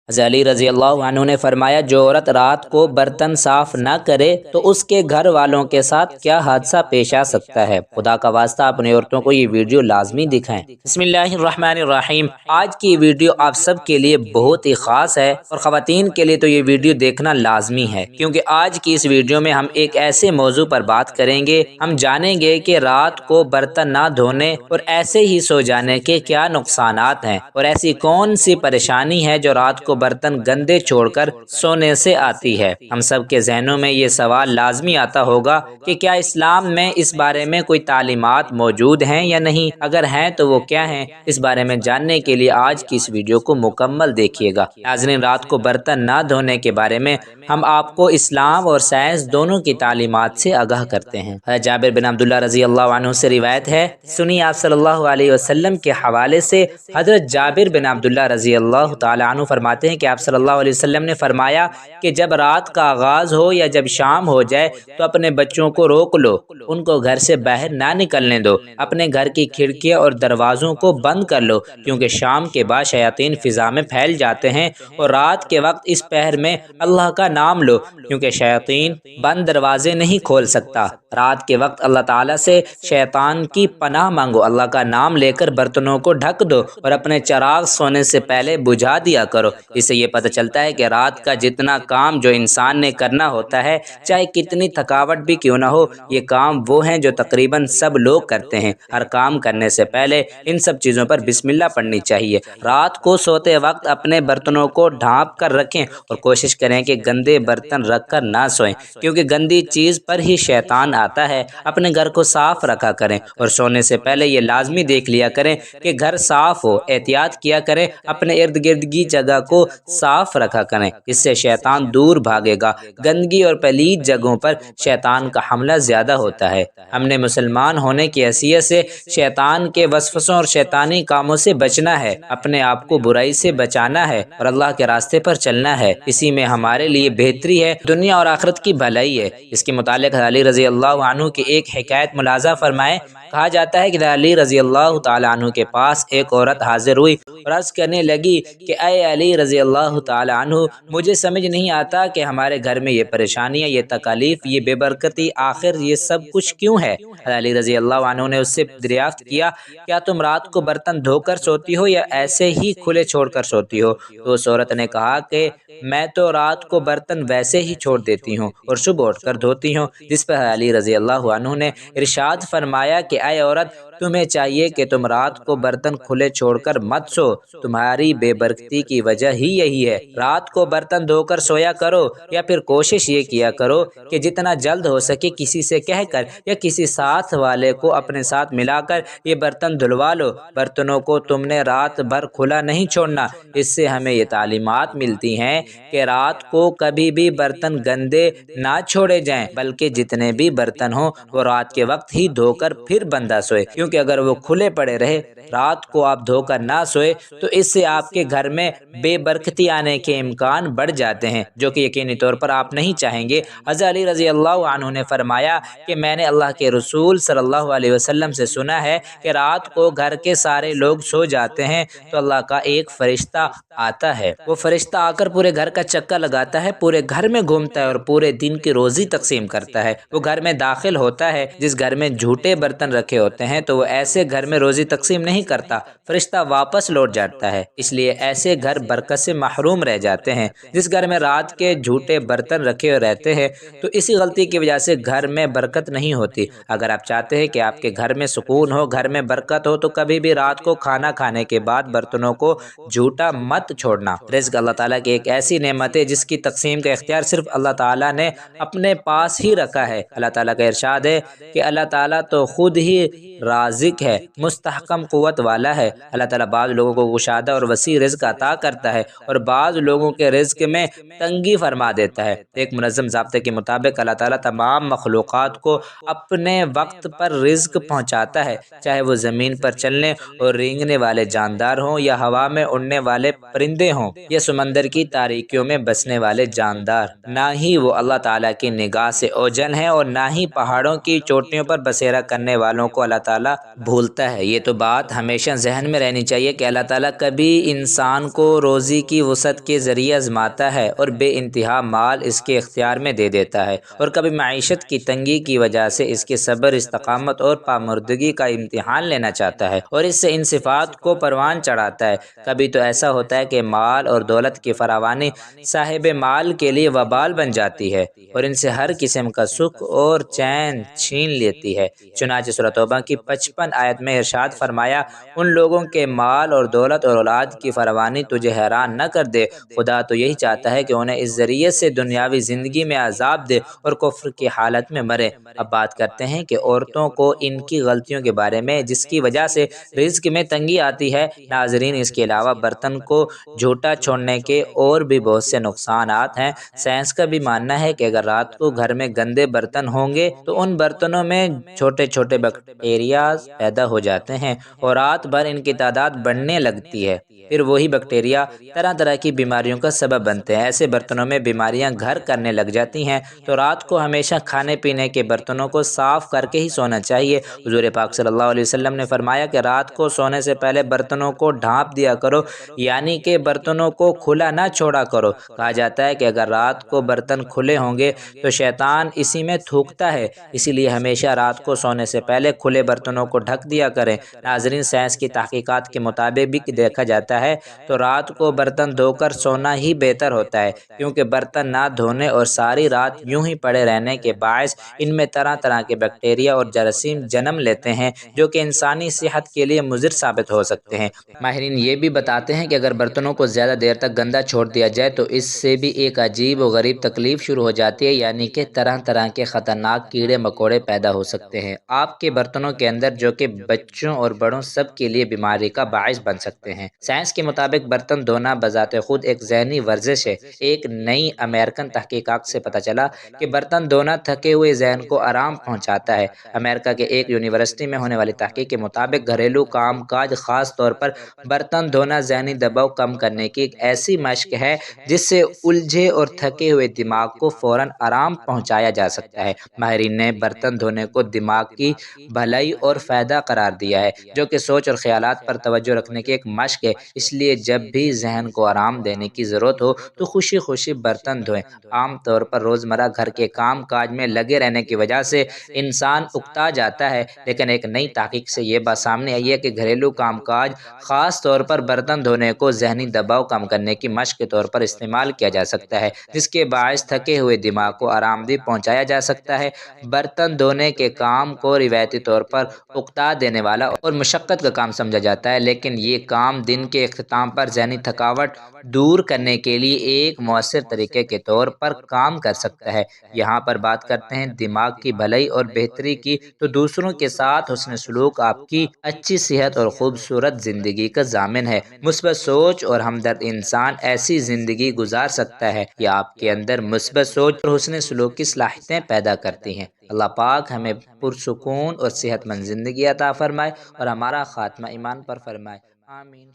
حضرت علی رضی اللہ عنہ نے فرمایا، جو عورت رات کو برتن صاف نہ کرے تو اس کے گھر والوں کے ساتھ کیا حادثہ پیش آ سکتا ہے۔ خدا کا واسطہ اپنی عورتوں کو یہ ویڈیو لازمی دکھائیں۔ بسم اللہ الرحمن الرحیم۔ آج کی ویڈیو آپ سب کے لیے بہت ہی خاص ہے اور خواتین کے لیے تو یہ ویڈیو دیکھنا لازمی ہے، کیونکہ آج کی اس ویڈیو میں ہم ایک ایسے موضوع پر بات کریں گے۔ ہم جانیں گے کہ رات کو برتن نہ دھونے اور ایسے ہی سو جانے کے کیا نقصانات ہیں، اور ایسی کون سی پریشانی ہے جو رات کو برتن گندے چھوڑ کر سونے سے آتی ہے۔ ہم سب کے ذہنوں میں یہ سوال لازمی آتا ہوگا کہ کیا اسلام میں اس بارے میں کوئی تعلیمات موجود ہیں یا نہیں، اگر ہیں تو وہ کیا ہیں۔ اس بارے میں جاننے کے لیے آج کی اس ویڈیو کو مکمل دیکھیے گا۔ ناظرین، رات کو برتن نہ دھونے کے بارے میں ہم آپ کو اسلام اور سائنس دونوں کی تعلیمات سے آگاہ کرتے ہیں۔ حضرت جابر بن عبداللہ رضی اللہ عنہ سے روایت ہے، سنی آپ صلی اللہ علیہ وسلم کے حوالے سے حضرت جابر بن عبداللہ رضی اللہ تعالی عنہ فرماتے ہیں کہ آپ صلی اللہ علیہ وسلم نے فرمایا کہ جب رات کا آغاز ہو یا جب شام ہو جائے تو اپنے بچوں کو روک لو، ان کو گھر سے باہر نہ نکلنے دو، اپنے گھر کی کھڑکیاں اور دروازوں کو بند کر لو، کیونکہ شام کے بعد شیاطین فضا میں پھیل جاتے ہیں، اور رات کے وقت اس پہر میں اللہ کا نام لو، کیونکہ شیاطین بند دروازے نہیں کھول سکتا۔ رات کے وقت اللہ تعالیٰ سے شیطان کی پناہ مانگو، اللہ کا نام لے کر برتنوں کو ڈھک دو اور اپنے چراغ سونے سے پہلے بجھا دیا کرو۔ اس سے یہ پتہ چلتا ہے کہ رات کا جتنا کام جو انسان نے کرنا ہوتا ہے، چاہے کتنی تھکاوٹ بھی کیوں نہ ہو، یہ کام وہ ہیں جو تقریباً سب لوگ کرتے ہیں۔ ہر کام کرنے سے پہلے ان سب چیزوں پر بسم اللہ پڑھنی چاہیے۔ رات کو سوتے وقت اپنے برتنوں کو ڈھانپ کر رکھیں اور کوشش کریں کہ گندے برتن رکھ کر نہ سوئیں، کیونکہ گندی چیز پر ہی شیطان آتا ہے۔ اپنے گھر کو صاف رکھا کریں اور سونے سے پہلے یہ لازمی دیکھ لیا کریں کہ گھر صاف ہو۔ احتیاط کیا کریں، اپنے ارد گرد کی جگہ کو صاف رکھا کریں، اس سے شیطان دور بھاگے گا۔ گندگی اور پلید جگہوں پر شیطان کا حملہ زیادہ ہوتا ہے۔ ہم نے مسلمان ہونے کی حیثیت سے شیطان کے وسوسوں اور شیطانی کاموں سے بچنا ہے، اپنے آپ کو برائی سے بچانا ہے اور اللہ کے راستے پر چلنا ہے۔ اسی میں ہمارے لیے بہتری ہے، دنیا اور آخرت کی بھلائی ہے۔ اس کے متعلق علی رضی اللہ عنہ کی ایک حکایت ملاحظہ فرمائیں۔ کہا جاتا ہے کہ علی رضی اللہ تعالی عنہ کے پاس ایک عورت حاضر ہوئی اور عرض کرنے لگی کہ اے علی رضی اللہ تعالی عنہ، مجھے سمجھ نہیں آتا کہ ہمارے گھر میں یہ پریشانیاں، یہ تکالیف، یہ بے برکتی، آخر یہ سب کچھ کیوں ہے؟ علی رضی اللہ عنہ نے اس سے دریافت کیا، کیا تم رات کو برتن دھو کر سوتی ہو یا ایسے ہی کھلے چھوڑ کر سوتی ہو؟ تو اس عورت نے کہا کہ میں تو رات کو برتن ویسے ہی چھوڑ دیتی ہوں اور صبح اٹھ کر دھوتی ہوں۔ جس پر علی رضی اللہ عنہ نے ارشاد فرمایا کہ اے عورت، تمہیں چاہیے کہ تم رات کو برتن کھلے چھوڑ کر مت سو، تمہاری بے برکتی کی وجہ ہی یہی ہے۔ رات کو برتن دھو کر سویا کرو، یا پھر کوشش یہ کیا کرو کہ جتنا جلد ہو سکے کسی سے کہہ کر یا کسی ساتھ والے کو اپنے ساتھ ملا کر یہ برتن دھلوا لو۔ برتنوں کو تم نے رات بھر کھلا نہیں چھوڑنا۔ اس سے ہمیں یہ تعلیمات ملتی ہیں کہ رات کو کبھی بھی برتن گندے نہ چھوڑے جائیں، بلکہ جتنے بھی برتن ہوں وہ رات کے وقت ہی دھو کر پھر بندہ سوئے، کیونکہ اگر وہ کھلے پڑے رہے، رات کو آپ دھو کر نہ سوئے تو اس سے آپ کے گھر میں بے برکتی آنے کے امکان بڑھ جاتے ہیں، جو کہ یقینی طور پر آپ نہیں چاہیں گے۔ حضرت علی رضی اللہ عنہ نے فرمایا کہ میں نے اللہ کے رسول صلی اللہ علیہ وسلم سے سنا ہے کہ رات کو گھر کے سارے لوگ سو جاتے ہیں تو اللہ کا ایک فرشتہ آتا ہے، وہ فرشتہ آ کر پورے گھر کا چکر لگاتا ہے، پورے گھر میں گھومتا ہے اور پورے دن کی روزی تقسیم کرتا ہے۔ وہ گھر میں داخل ہوتا ہے، جس گھر میں جھوٹے برتن رکھے ہوتے ہیں تو وہ ایسے گھر میں روزی تقسیم نہیں کرتا، فرشتہ واپس لوٹ جاتا ہے، اس لیے ایسے گھر برکت سے محروم رہ جاتے ہیں۔ جس گھر میں رات کے جھوٹے برتن رکھے رہتے ہیں تو اسی غلطی کی وجہ سے گھر میں برکت نہیں ہوتی۔ اگر آپ چاہتے ہیں کہ آپ کے گھر میں سکون ہو، گھر میں برکت ہو، تو کبھی بھی رات کو کھانا کھانے کے بعد برتنوں کو جھوٹا مت چھوڑنا۔ رزق اللہ تعالیٰ کی ایک ایسی نعمت ہے جس کی تقسیم کا اختیار صرف اللہ تعالیٰ نے اپنے پاس ہی رکھا ہے۔ اللہ تعالیٰ کا ارشاد ہے کہ اللہ تعالیٰ تو خود ہی رازق ہے، مستحکم قوت والا ہے۔ اللہ تعالیٰ بعض لوگوں کو گشادہ اور وسیع رزق عطا کرتا ہے اور بعض لوگوں کے رزق میں تنگی فرما دیتا ہے۔ ایک منظم ضابطے کے مطابق اللہ تعالیٰ تمام مخلوقات کو اپنے وقت پر رزق پہنچاتا ہے، چاہے وہ زمین پر چلنے اور رینگنے والے جاندار ہوں یا ہوا میں اڑنے والے پرندے ہوں یا سمندر کی تاریکیوں میں بسنے والے جاندار۔ نہ ہی وہ اللہ تعالیٰ کی نگاہ سے اوجھل ہیں اور نہ ہی پہاڑوں کی چوٹیوں پر بسیرا کرنے والوں کو اللہ تعالیٰ تعالیٰ بھولتا ہے۔ یہ تو بات ہمیشہ ذہن میں رہنی چاہیے کہ اللہ تعالیٰ کبھی انسان کو روزی کی وسعت کے ذریعے آزماتا ہے اور بے انتہا مال اس کے اختیار میں دے دیتا ہے، اور کبھی معیشت کی تنگی کی وجہ سے اس کے صبر، استقامت اور پامردگی کا امتحان لینا چاہتا ہے اور اس سے ان صفات کو پروان چڑھاتا ہے۔ کبھی تو ایسا ہوتا ہے کہ مال اور دولت کی فراوانی صاحب مال کے لیے وبال بن جاتی ہے اور ان سے ہر قسم کا سکھ اور چین چھین لیتی ہے۔ چنانچہ سورۃ توبہ کی 55 آیت میں ارشاد فرمایا، ان لوگوں کے مال اور دولت اور اولاد کی فراوانی تجھے حیران نہ کر دے، خدا تو یہی چاہتا ہے کہ انہیں اس ذریعے سے دنیاوی زندگی میں عذاب دے اور کفر کی حالت میں مرے۔ اب بات کرتے ہیں کہ عورتوں کو ان کی غلطیوں کے بارے میں جس کی وجہ سے رزق میں تنگی آتی ہے۔ ناظرین، اس کے علاوہ برتن کو جھوٹا چھوڑنے کے اور بھی بہت سے نقصانات ہیں۔ سائنس کا بھی ماننا ہے کہ اگر رات کو گھر میں گندے برتن ہوں گے تو ان برتنوں میں چھوٹے چھوٹے بیکٹیریاز پیدا ہو جاتے ہیں اور رات بھر ان کی تعداد بڑھنے لگتی ہے۔ پھر وہی بیکٹیریا طرح طرح کی بیماریوں کا سبب بنتے ہیں۔ ایسے برتنوں میں بیماریاں گھر کرنے لگ جاتی ہیں، تو رات کو ہمیشہ کھانے پینے کے برتنوں کو صاف کر کے ہی سونا چاہیے۔ حضور پاک صلی اللہ علیہ وسلم نے فرمایا کہ رات کو سونے سے پہلے برتنوں کو ڈھانپ دیا کرو، یعنی کہ برتنوں کو کھلا نہ چھوڑا کرو۔ کہا جاتا ہے کہ اگر رات کو برتن کھلے ہوں گے تو شیطان اسی میں تھوکتا ہے، اسی لیے ہمیشہ رات کو سونے سے پہلے کھلے برتنوں کو ڈھک دیا کریں۔ ناظرین، سائنس کی تحقیقات کے مطابق بھی دیکھا جاتا ہے تو رات کو برتن دھو کر سونا ہی بہتر ہوتا ہے، کیونکہ برتن نہ دھونے اور ساری رات یوں ہی پڑے رہنے کے باعث ان میں طرح طرح کے بیکٹیریا اور جراثیم جنم لیتے ہیں جو کہ انسانی صحت کے لیے مضر ثابت ہو سکتے ہیں۔ ماہرین یہ بھی بتاتے ہیں کہ اگر برتنوں کو زیادہ دیر تک گندا چھوڑ دیا جائے تو اس سے بھی ایک عجیب و غریب تکلیف شروع ہو جاتی ہے، یعنی کہ طرح طرح کے خطرناک کیڑے مکوڑے پیدا ہو سکتے ہیں آپ کے برتنوں کے اندر، جو کہ بچوں اور بڑوں سب کے لیے بیماری کا باعث بن سکتے ہیں۔ سائنس کے مطابق برتن دھونا بذات خود ایک ذہنی ورزش ہے۔ ایک نئی امریکن تحقیقات سے پتہ چلا کہ برتن دھونا تھکے ہوئے ذہن کو آرام پہنچاتا ہے۔ امریکہ کے ایک یونیورسٹی میں ہونے والی تحقیق کے مطابق گھریلو کام کاج، خاص طور پر برتن دھونا، ذہنی دباؤ کم کرنے کی ایک ایسی مشق ہے جس سے الجھے اور تھکے ہوئے دماغ کو فوراً آرام پہنچایا جا سکتا ہے۔ ماہرین نے برتن دھونے کو دماغ کی بھلائی اور فائدہ قرار دیا ہے، جو کہ سوچ اور خیالات پر توجہ رکھنے کی ایک مشق ہے۔ اس لیے جب بھی ذہن کو آرام دینے کی ضرورت ہو تو خوشی خوشی برتن دھوئیں۔ عام طور پر روزمرہ گھر کے کام کاج میں لگے رہنے کی وجہ سے انسان اکتا جاتا ہے، لیکن ایک نئی تحقیق سے یہ بات سامنے آئی ہے کہ گھریلو کام کاج، خاص طور پر برتن دھونے کو ذہنی دباؤ کم کرنے کی مشق کے طور پر استعمال کیا جا سکتا ہے، جس کے باعث تھکے ہوئے دماغ کو آرامدہ پہنچایا جا سکتا ہے۔ برتن دھونے کے کام کو روایتی طور پر اکتا دینے والا اور مشقت کا کام سمجھا جاتا ہے، لیکن یہ کام دن کے اختتام پر ذہنی تھکاوٹ دور کرنے کے لیے ایک مؤثر طریقے کے طور پر کام کر سکتا ہے۔ یہاں پر بات کرتے ہیں دماغ کی بھلائی اور بہتری کی، تو دوسروں کے ساتھ حسن سلوک آپ کی اچھی صحت اور خوبصورت زندگی کا ضامن ہے۔ مثبت سوچ اور ہمدرد انسان ایسی زندگی گزار سکتا ہے یہ آپ کے اندر مثبت سوچ اور حسن سلوک کی صلاحیتیں پیدا کرتی ہیں۔ اللہ پاک ہمیں پرسکون اور صحت مند زندگی عطا فرمائے اور ہمارا خاتمہ ایمان پر فرمائے، آمین۔